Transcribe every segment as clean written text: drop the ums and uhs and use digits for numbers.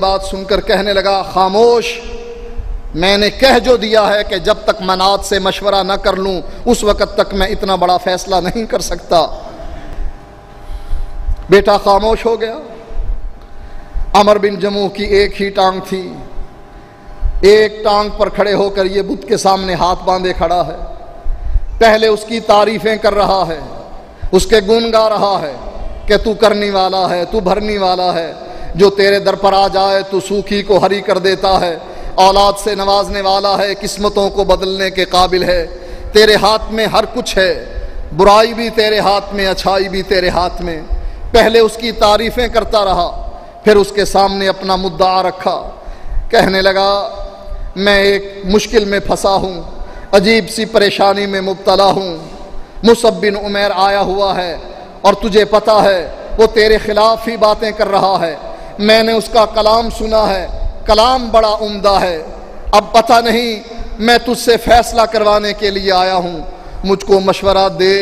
بات سن کر کہنے لگا خاموش، میں نے کہہ جو دیا ہے کہ جب تک منات سے مشورہ نہ کر لوں اس وقت تک میں اتنا بڑا فیصلہ نہیں کر سکتا۔ بیٹا خاموش ہو گیا۔ عمر بن جموح کی ایک ہی ٹانگ تھی، ایک ٹانگ پر کھڑے ہو کر یہ بت کے سامنے ہاتھ باندھے کھڑا ہے، پہلے اس کی تعریفیں کر رہا ہے، اس کے گن گا رہا ہے کہ تو کرنے والا ہے، تو بھرنے والا ہے، جو تیرے در پر آ جائے تو سوکھی کو ہری کر دیتا ہے، اولاد سے نوازنے والا ہے، قسمتوں کو بدلنے کے قابل ہے، تیرے ہاتھ میں ہر کچھ ہے، برائی بھی تیرے ہاتھ میں، اچھائی بھی تیرے ہاتھ میں۔ پہلے اس کی تعریفیں کرتا رہا، پھر اس کے سامنے اپنا مدعا رکھا، کہنے لگا میں ایک مشکل میں پھنسا ہوں، عجیب سی پریشانی میں مبتلا ہوں، مصعب بن عمیر آیا ہوا ہے اور تجھے پتہ ہے وہ تیرے خلاف ہی باتیں کر رہا ہے، میں نے اس کا کلام سنا ہے، کلام بڑا عمدہ ہے، اب پتہ نہیں میں تجھ سے فیصلہ کروانے کے لیے آیا ہوں، مجھ کو مشورہ دے،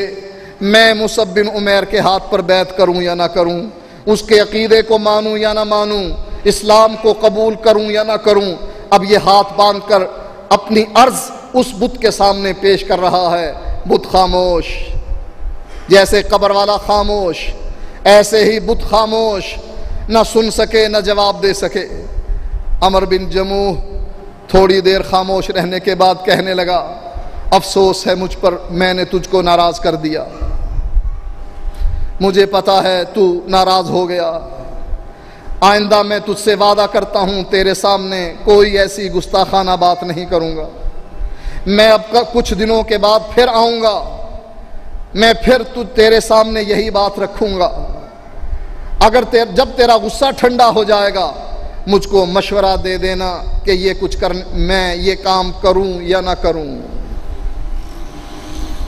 میں مصعب بن عمیر کے ہاتھ پر بیعت کروں یا نہ کروں، اس کے عقیدے کو مانوں یا نہ مانوں، اسلام کو قبول کروں یا نہ کروں۔ اب یہ ہاتھ باندھ کر اپنی عرض اس بت کے سامنے پیش کر رہا ہے۔ بت خاموش، جیسے قبر والا خاموش، ایسے ہی بت خاموش، نہ سن سکے نہ جواب دے سکے۔ عمر بن جموح تھوڑی دیر خاموش رہنے کے بعد کہنے لگا افسوس ہے مجھ پر، میں نے تجھ کو ناراض کر دیا، مجھے پتا ہے تو ناراض ہو گیا، آئندہ میں تجھ سے وعدہ کرتا ہوں تیرے سامنے کوئی ایسی گستاخانہ بات نہیں کروں گا، میں اب کچھ دنوں کے بعد پھر آؤں گا، میں پھر تیرے سامنے یہی بات رکھوں گا، اگر جب تیرا غصہ ٹھنڈا ہو جائے گا مجھ کو مشورہ دے دینا کہ یہ کچھ میں یہ کام کروں یا نہ کروں۔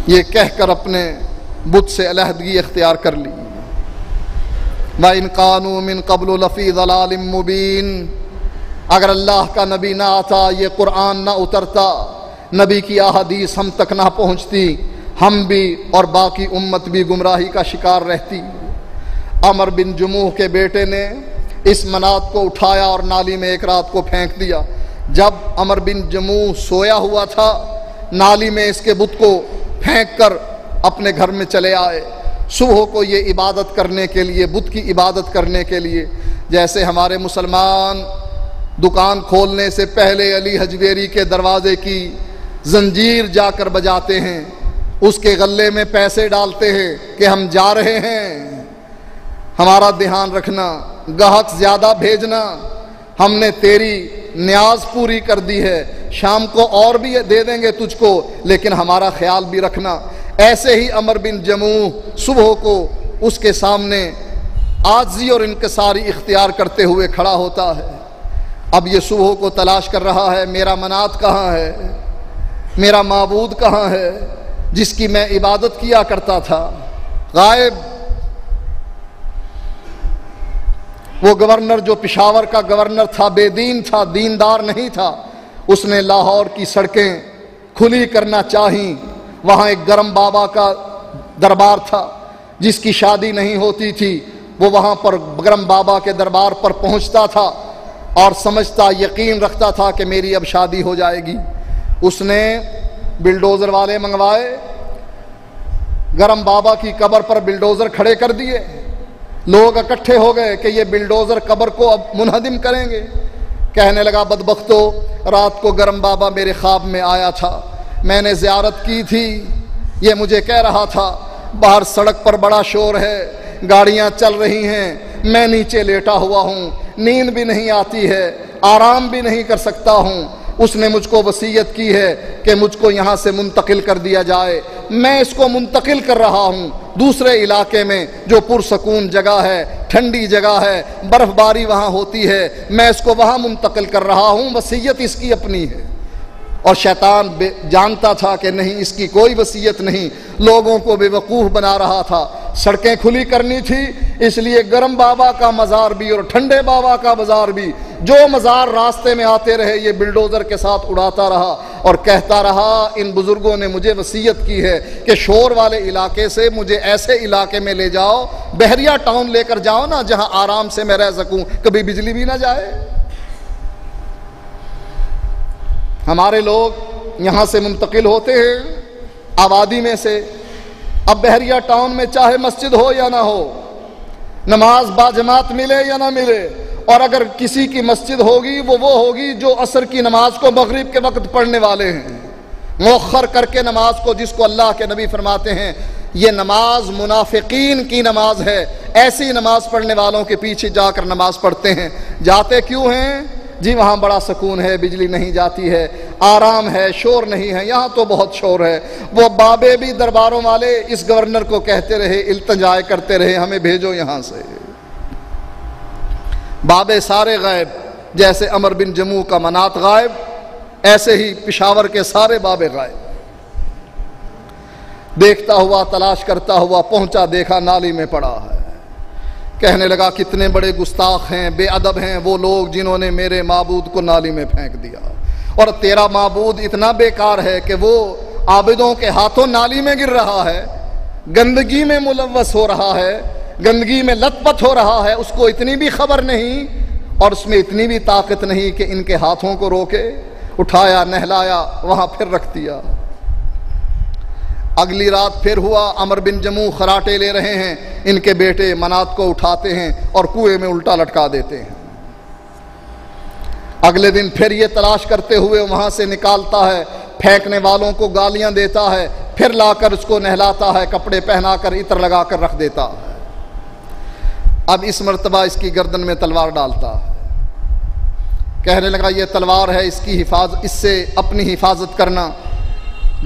یہ کہہ کر اپنے بت سے علیحدگی اختیار کر لی۔ وَإِنْ قَانُوا مِنْ قَبْلُ لَفِي ضَلَالٍ مُبِينٍ، اگر اللہ کا نبی نہ آتا، یہ قرآن نہ اترتا، نبی کی احادیث ہم تک نہ پہنچتی، ہم بھی اور باقی امت بھی گمراہی کا شکار رہتی۔ عمر بن جموح کے بیٹے نے اس منات کو اٹھایا اور نالی میں ایک رات کو پھینک دیا۔ جب عمر بن جموح سویا ہوا تھا، نالی میں اس کے بت کو پھینک کر اپنے گھر میں چلے آئے۔ صبح کو یہ عبادت کرنے کے لیے، بت کی عبادت کرنے کے لیے، جیسے ہمارے مسلمان دکان کھولنے سے پہلے علی حجویری کے دروازے کی زنجیر جا کر بجاتے ہیں، اس کے غلے میں پیسے ڈالتے ہیں کہ ہم جا رہے ہیں، ہمارا دھیان رکھنا، گاہک زیادہ بھیجنا، ہم نے تیری نیاز پوری کر دی ہے، شام کو اور بھی دے دیں گے تجھ کو، لیکن ہمارا خیال بھی رکھنا۔ ایسے ہی عمر بن جموح صبح کو اس کے سامنے عاجزی اور انکساری اختیار کرتے ہوئے کھڑا ہوتا ہے۔ اب یہ صبح کو تلاش کر رہا ہے میرا منات کہاں ہے، میرا معبود کہاں ہے جس کی میں عبادت کیا کرتا تھا، غائب۔ وہ گورنر جو پشاور کا گورنر تھا، بے دین تھا، دیندار نہیں تھا، اس نے لاہور کی سڑکیں کھلی کرنا چاہی۔ وہاں ایک گرم بابا کا دربار تھا، جس کی شادی نہیں ہوتی تھی، وہ وہاں پر گرم بابا کے دربار پر پہنچتا تھا اور سمجھتا، یقین رکھتا تھا کہ میری اب شادی ہو جائے گی۔ اس نے بلڈوزر والے منگوائے، گرم بابا کی قبر پر بلڈوزر کھڑے کر دیے، لوگ اکٹھے ہو گئے کہ یہ بلڈوزر قبر کو اب منہدم کریں گے۔ کہنے لگا بدبختو، رات کو گرم بابا میرے خواب میں آیا تھا، میں نے زیارت کی تھی، یہ مجھے کہہ رہا تھا باہر سڑک پر بڑا شور ہے، گاڑیاں چل رہی ہیں، میں نیچے لیٹا ہوا ہوں، نیند بھی نہیں آتی ہے، آرام بھی نہیں کر سکتا ہوں، اس نے مجھ کو وصیت کی ہے کہ مجھ کو یہاں سے منتقل کر دیا جائے، میں اس کو منتقل کر رہا ہوں دوسرے علاقے میں جو پرسکون جگہ ہے، ٹھنڈی جگہ ہے، برف باری وہاں ہوتی ہے، میں اس کو وہاں منتقل کر رہا ہوں، وصیت اس کی اپنی ہے۔ اور شیطان جانتا تھا کہ نہیں، اس کی کوئی وصیت نہیں، لوگوں کو بے وقوف بنا رہا تھا، سڑکیں کھلی کرنی تھی، اس لیے گرم بابا کا مزار بھی اور ٹھنڈے بابا کا مزار بھی، جو مزار راستے میں آتے رہے یہ بلڈوزر کے ساتھ اڑاتا رہا اور کہتا رہا ان بزرگوں نے مجھے وصیت کی ہے کہ شور والے علاقے سے مجھے ایسے علاقے میں لے جاؤ، بحریہ ٹاؤن لے کر جاؤ نا، جہاں آرام سے میں رہ سکوں، کبھی بجلی بھی نہ جائے، ہمارے لوگ یہاں سے منتقل ہوتے ہیں آبادی میں سے، اب بحریہ ٹاؤن میں چاہے مسجد ہو یا نہ ہو، نماز باجماعت ملے یا نہ ملے، اور اگر کسی کی مسجد ہوگی وہ ہوگی جو عصر کی نماز کو مغرب کے وقت پڑھنے والے ہیں، مؤخر کر کے نماز کو، جس کو اللہ کے نبی فرماتے ہیں یہ نماز منافقین کی نماز ہے، ایسی نماز پڑھنے والوں کے پیچھے جا کر نماز پڑھتے ہیں۔ جاتے کیوں ہیں؟ جی وہاں بڑا سکون ہے، بجلی نہیں جاتی ہے، آرام ہے، شور نہیں ہے، یہاں تو بہت شور ہے۔ وہ بابے بھی درباروں والے اس گورنر کو کہتے رہے، التجائے کرتے رہے ہمیں بھیجو یہاں سے۔ بابے سارے غائب، جیسے عمر بن جموح کا منات غائب، ایسے ہی پشاور کے سارے بابے غائب۔ دیکھتا ہوا تلاش کرتا ہوا پہنچا، دیکھا نالی میں پڑا ہے۔ کہنے لگا کتنے بڑے گستاخ ہیں، بے ادب ہیں وہ لوگ جنہوں نے میرے معبود کو نالی میں پھینک دیا، اور تیرا معبود اتنا بیکار ہے کہ وہ عابدوں کے ہاتھوں نالی میں گر رہا ہے، گندگی میں ملوث ہو رہا ہے، گندگی میں لت پت ہو رہا ہے، اس کو اتنی بھی خبر نہیں اور اس میں اتنی بھی طاقت نہیں کہ ان کے ہاتھوں کو روکے۔ اٹھایا، نہلایا، وہاں پھر رکھ دیا۔ اگلی رات پھر ہوا، عمر بن جموح خراٹے لے رہے ہیں، ان کے بیٹے منات کو اٹھاتے ہیں اور کنویں میں الٹا لٹکا دیتے ہیں۔ اگلے دن پھر یہ تلاش کرتے ہوئے وہاں سے نکالتا ہے، پھینکنے والوں کو گالیاں دیتا ہے، پھر لا کر اس کو نہلاتا ہے، کپڑے پہنا کر عطر لگا کر رکھ دیتا ہے۔ اب اس مرتبہ اس کی گردن میں تلوار ڈالتا ہے، کہنے لگا یہ تلوار ہے، اس کی حفاظت، اس سے اپنی حفاظت کرنا،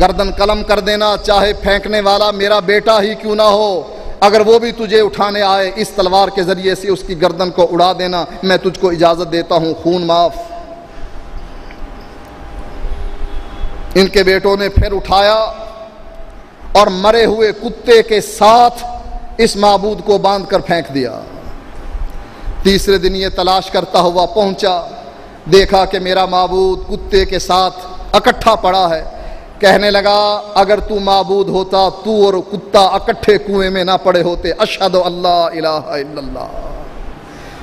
گردن قلم کر دینا، چاہے پھینکنے والا میرا بیٹا ہی کیوں نہ ہو، اگر وہ بھی تجھے اٹھانے آئے اس تلوار کے ذریعے سے اس کی گردن کو اڑا دینا، میں تجھ کو اجازت دیتا ہوں، خون معاف۔ ان کے بیٹوں نے پھر اٹھایا اور مرے ہوئے کتے کے ساتھ اس معبود کو باندھ کر پھینک دیا۔ تیسرے دن یہ تلاش کرتا ہوا پہنچا، دیکھا کہ میرا معبود کتے کے ساتھ اکٹھا پڑا ہے۔ کہنے لگا اگر تو معبود ہوتا تو اور کتا اکٹھے کنویں میں نہ پڑے ہوتے۔ اشہد اللہ الہ الا اللہ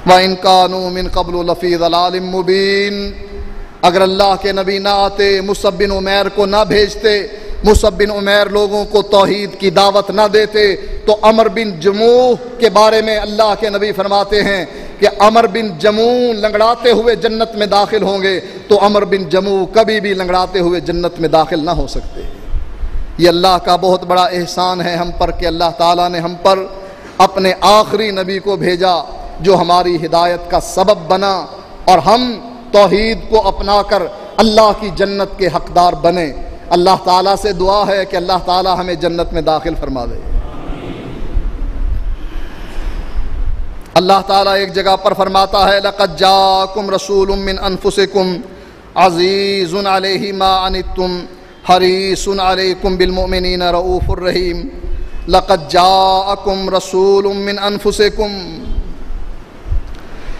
وَإِن كَانُوا مِن قَبْلُ لَفِي ضَلَالٍ مُبِينٍ۔ اگر اللہ کے نبی نہ آتے، مصعب بن عمیر کو نہ بھیجتے، مصعب بن عمیر لوگوں کو توحید کی دعوت نہ دیتے، تو عمر بن جموح کے بارے میں اللہ کے نبی فرماتے ہیں کہ عمر بن جموح لنگڑاتے ہوئے جنت میں داخل ہوں گے، تو عمر بن جموح کبھی بھی لنگڑاتے ہوئے جنت میں داخل نہ ہو سکتے۔ یہ اللہ کا بہت بڑا احسان ہے ہم پر کہ اللہ تعالیٰ نے ہم پر اپنے آخری نبی کو بھیجا جو ہماری ہدایت کا سبب بنا، اور ہم توحید کو اپنا کر اللہ کی جنت کے حقدار بنے۔ اللہ تعالیٰ سے دعا ہے کہ اللہ تعالیٰ ہمیں جنت میں داخل فرما دے۔ اللہ تعالیٰ ایک جگہ پر فرماتا ہے لَقَدْ جَاءَكُمْ رَسُولٌ مِّنْ أَنفُسِكُمْ عَزِيزٌ عَلَيْهِ مَا عَنِتُّمْ حَرِيصٌ عَلَيْكُمْ بِالْمُؤْمِنِينَ رَءُوفٌ رَحِيمٌ۔ لَقَدْ جَاءَكُمْ رَسُولٌ مِّنْ أَنفُسِكُمْ،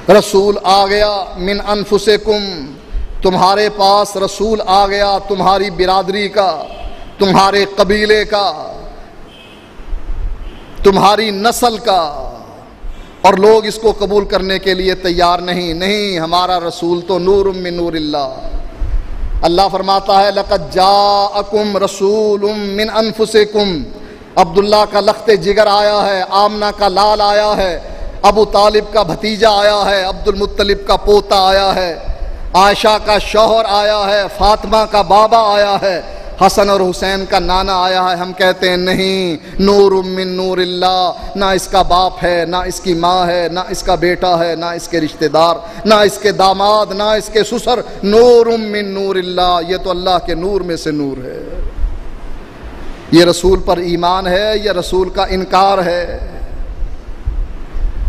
رسول آ گیا، من انفسکم، تمہارے پاس رسول آ گیا، تمہاری برادری کا، تمہارے قبیلے کا، تمہاری نسل کا، اور لوگ اس کو قبول کرنے کے لیے تیار نہیں، ہمارا رسول تو نور من نور اللہ۔ اللہ فرماتا ہے لَقَدْ جَاءَكُمْ رَسُولٌ مِّنْ أَنفُسِكُمْ، عبداللہ کا لخت جگر آیا ہے، آمنہ کا لال آیا ہے، ابو طالب کا بھتیجا آیا ہے، عبد المطلب کا پوتا آیا ہے، عائشہ کا شوہر آیا ہے، فاطمہ کا بابا آیا ہے، حسن اور حسین کا نانا آیا ہے۔ ہم کہتے ہیں نہیں، نور من نور اللہ، نہ اس کا باپ ہے، نہ اس کی ماں ہے، نہ اس کا بیٹا ہے، نہ اس کے رشتہ دار، نہ اس کے داماد، نہ اس کے سسر، نور من نور اللہ، یہ تو اللہ کے نور میں سے نور ہے۔ یہ رسول پر ایمان ہے یا رسول کا انکار ہے؟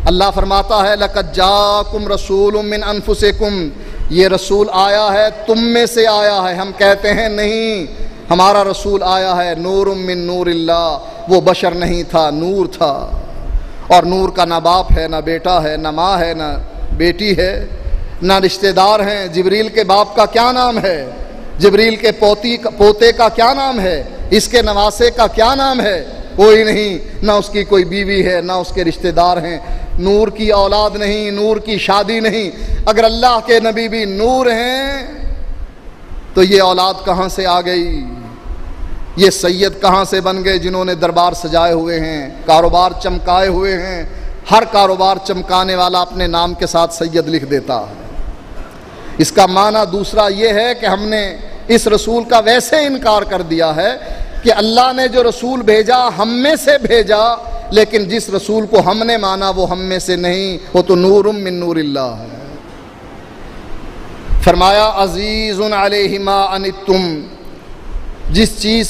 اللہ فرماتا ہے لَقَدْ جَاءَكُمْ رَسُولٌ مِّنْ أَنفُسِكُمْ، یہ رسول آیا ہے تم میں سے آیا ہے۔ ہم کہتے ہیں نہیں، ہمارا رسول آیا ہے نور من نور اللہ، وہ بشر نہیں تھا، نور تھا، اور نور کا نہ باپ ہے، نہ بیٹا ہے، نہ ماں ہے، نہ بیٹی ہے، نہ رشتہ دار ہیں۔ جبریل کے باپ کا کیا نام ہے؟ جبریل کے پوتے کا کیا نام ہے؟ اس کے نواسے کا کیا نام ہے؟ کوئی نہیں، نہ اس کی کوئی بیوی ہے، نہ اس کے رشتہ دار ہیں، نور کی اولاد نہیں، نور کی شادی نہیں۔ اگر اللہ کے نبی بھی نور ہیں تو یہ اولاد کہاں سے آ گئی؟ یہ سید کہاں سے بن گئے جنہوں نے دربار سجائے ہوئے ہیں، کاروبار چمکائے ہوئے ہیں؟ ہر کاروبار چمکانے والا اپنے نام کے ساتھ سید لکھ دیتا ہے۔ اس کا معنی دوسرا یہ ہے کہ ہم نے اس رسول کا ویسے انکار کر دیا ہے کہ اللہ نے جو رسول بھیجا ہم میں سے بھیجا، لیکن جس رسول کو ہم نے مانا وہ ہم میں سے نہیں، وہ تو نور من نور اللہ ہے۔ فرمایا عزیز علیہ ما عنتم، جس چیز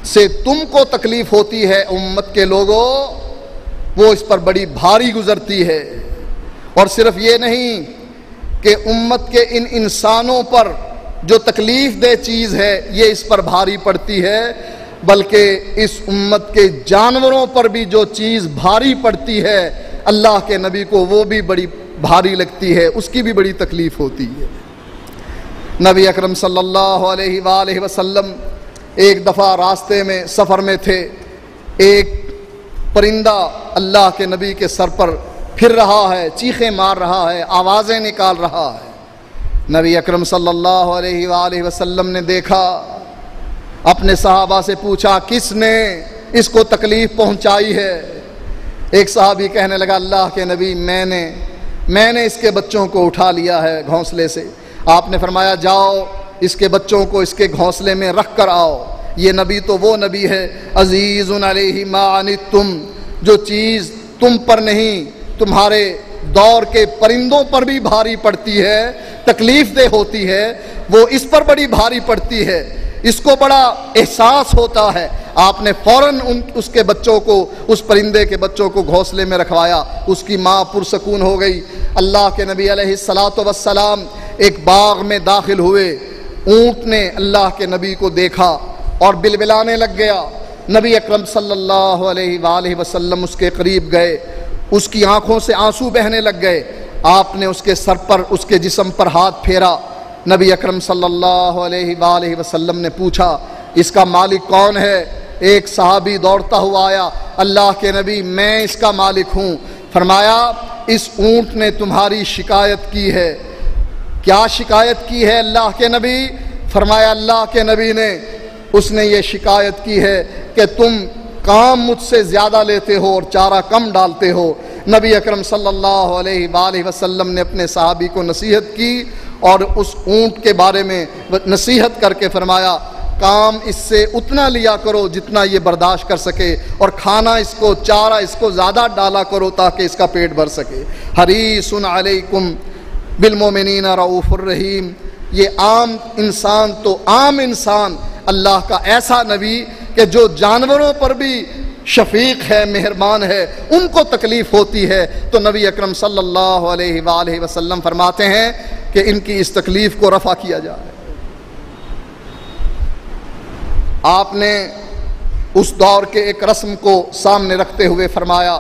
سے تم کو تکلیف ہوتی ہے امت کے لوگوں، وہ اس پر بڑی بھاری گزرتی ہے۔ اور صرف یہ نہیں کہ امت کے ان انسانوں پر جو تکلیف دہ چیز ہے یہ اس پر بھاری پڑتی ہے، بلکہ اس امت کے جانوروں پر بھی جو چیز بھاری پڑتی ہے اللہ کے نبی کو وہ بھی بڑی بھاری لگتی ہے، اس کی بھی بڑی تکلیف ہوتی ہے۔ نبی اکرم صلی اللہ علیہ وآلہ وسلم ایک دفعہ راستے میں سفر میں تھے، ایک پرندہ اللہ کے نبی کے سر پر پھر رہا ہے، چیخیں مار رہا ہے، آوازیں نکال رہا ہے۔ نبی اکرم صلی اللہ علیہ وآلہ وسلم نے دیکھا، اپنے صحابہ سے پوچھا کس نے اس کو تکلیف پہنچائی ہے؟ ایک صحابی کہنے لگا اللہ کے نبی میں نے اس کے بچوں کو اٹھا لیا ہے گھونسلے سے۔ آپ نے فرمایا جاؤ اس کے بچوں کو اس کے گھونسلے میں رکھ کر آؤ۔ یہ نبی تو وہ نبی ہے عزیز علیہ ما عنتم، جو چیز تم پر نہیں تمہارے دور کے پرندوں پر بھی بھاری پڑتی ہے، تکلیف دہ ہوتی ہے، وہ اس پر بڑی بھاری پڑتی ہے، اس کو بڑا احساس ہوتا ہے۔ آپ نے فوراً اس کے بچوں کو، اس پرندے کے بچوں کو گھونسلے میں رکھوایا، اس کی ماں پرسکون ہو گئی۔ اللہ کے نبی علیہ الصلاۃ والسلام ایک باغ میں داخل ہوئے، اونٹ نے اللہ کے نبی کو دیکھا اور بلبلانے لگ گیا۔ نبی اکرم صلی اللہ علیہ وآلہ وسلم اس کے قریب گئے، اس کی آنکھوں سے آنسو بہنے لگ گئے۔ آپ نے اس کے سر پر، اس کے جسم پر ہاتھ پھیرا۔ نبی اکرم صلی اللہ علیہ وآلہ وسلم نے پوچھا اس کا مالک کون ہے؟ ایک صحابی دوڑتا ہوا آیا، اللہ کے نبی میں اس کا مالک ہوں۔ فرمایا اس اونٹ نے تمہاری شکایت کی ہے۔ کیا شکایت کی ہے اللہ کے نبی؟ فرمایا اللہ کے نبی نے، اس نے یہ شکایت کی ہے کہ تم کام مجھ سے زیادہ لیتے ہو اور چارہ کم ڈالتے ہو۔ نبی اکرم صلی اللہ علیہ وآلہ وسلم نے اپنے صحابی کو نصیحت کی اور اس اونٹ کے بارے میں نصیحت کر کے فرمایا کام اس سے اتنا لیا کرو جتنا یہ برداشت کر سکے، اور کھانا اس کو، چارہ اس کو زیادہ ڈالا کرو تاکہ اس کا پیٹ بھر سکے۔ حریص علیکم بالمؤمنین رؤوف الرحیم، یہ عام انسان تو عام انسان، اللہ کا ایسا نبی کہ جو جانوروں پر بھی شفیق ہے، مہربان ہے، ان کو تکلیف ہوتی ہے، تو نبی اکرم صلی اللہ علیہ وآلہ وسلم فرماتے ہیں کہ ان کی اس تکلیف کو رفع کیا جائے۔ آپ نے اس دور کے ایک رسم کو سامنے رکھتے ہوئے فرمایا،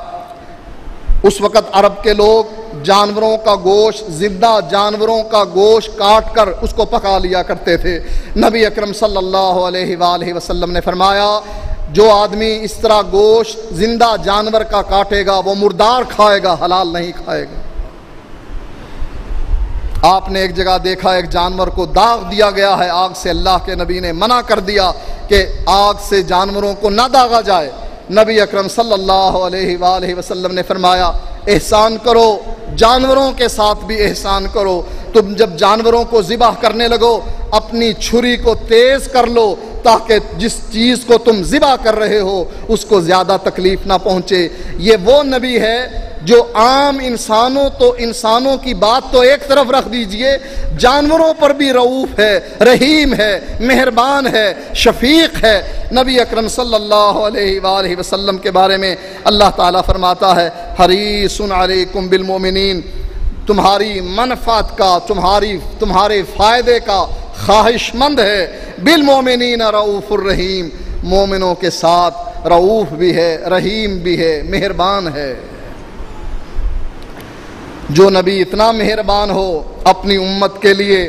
اس وقت عرب کے لوگ جانوروں کا گوشت، زندہ جانوروں کا گوشت کاٹ کر اس کو پکا لیا کرتے تھے۔ نبی اکرم صلی اللہ علیہ وآلہ وسلم نے فرمایا جو آدمی اس طرح گوشت زندہ جانور کا کاٹے گا وہ مردار کھائے گا، حلال نہیں کھائے گا۔ آپ نے ایک جگہ دیکھا ایک جانور کو داغ دیا گیا ہے آگ سے، اللہ کے نبی نے منع کر دیا کہ آگ سے جانوروں کو نہ داغا جائے۔ نبی اکرم صلی اللہ علیہ وآلہ وسلم نے فرمایا احسان کرو، جانوروں کے ساتھ بھی احسان کرو۔ تم جب جانوروں کو ذبح کرنے لگو اپنی چھری کو تیز کر لو تاکہ جس چیز کو تم ذبح کر رہے ہو اس کو زیادہ تکلیف نہ پہنچے۔ یہ وہ نبی ہے جو عام انسانوں کی بات تو ایک طرف رکھ دیجئے، جانوروں پر بھی رؤوف ہے، رحیم ہے، مہربان ہے، شفیق ہے۔ نبی اکرم صلی اللہ علیہ وآلہ وسلم کے بارے میں اللہ تعالیٰ فرماتا ہے حریص علیکم بالمؤمنین، تمہاری منفعت کا، تمہارے فائدے کا خواہش مند ہے، بالمؤمنین رؤوف الرحیم، مومنوں کے ساتھ رؤوف بھی ہے، رحیم بھی ہے، مہربان ہے۔ جو نبی اتنا مہربان ہو اپنی امت کے لیے،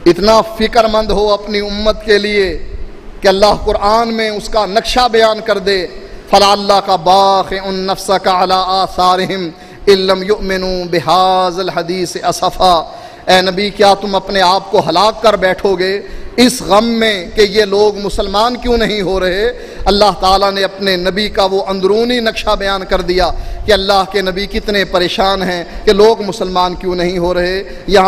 اتنا فکر مند ہو اپنی امت کے لیے کہ اللہ قرآن میں اس کا نقشہ بیان کر دے، فَلَعَلَّكَ بَاخِعٌ نَفْسَكَ عَلَىٰ آثَارِهِمْ إِن لَّمْ يُؤْمِنُوا بِهَٰذَا الْحَدِيثِ أَسَفًا۔ اے نبی کیا تم اپنے آپ کو ہلاک کر بیٹھو گے اس غم میں کہ یہ لوگ مسلمان کیوں نہیں ہو رہے؟ اللہ تعالیٰ نے اپنے نبی کا وہ اندرونی نقشہ بیان کر دیا کہ اللہ کے نبی کتنے پریشان ہیں کہ لوگ مسلمان کیوں نہیں ہو رہے۔ یہاں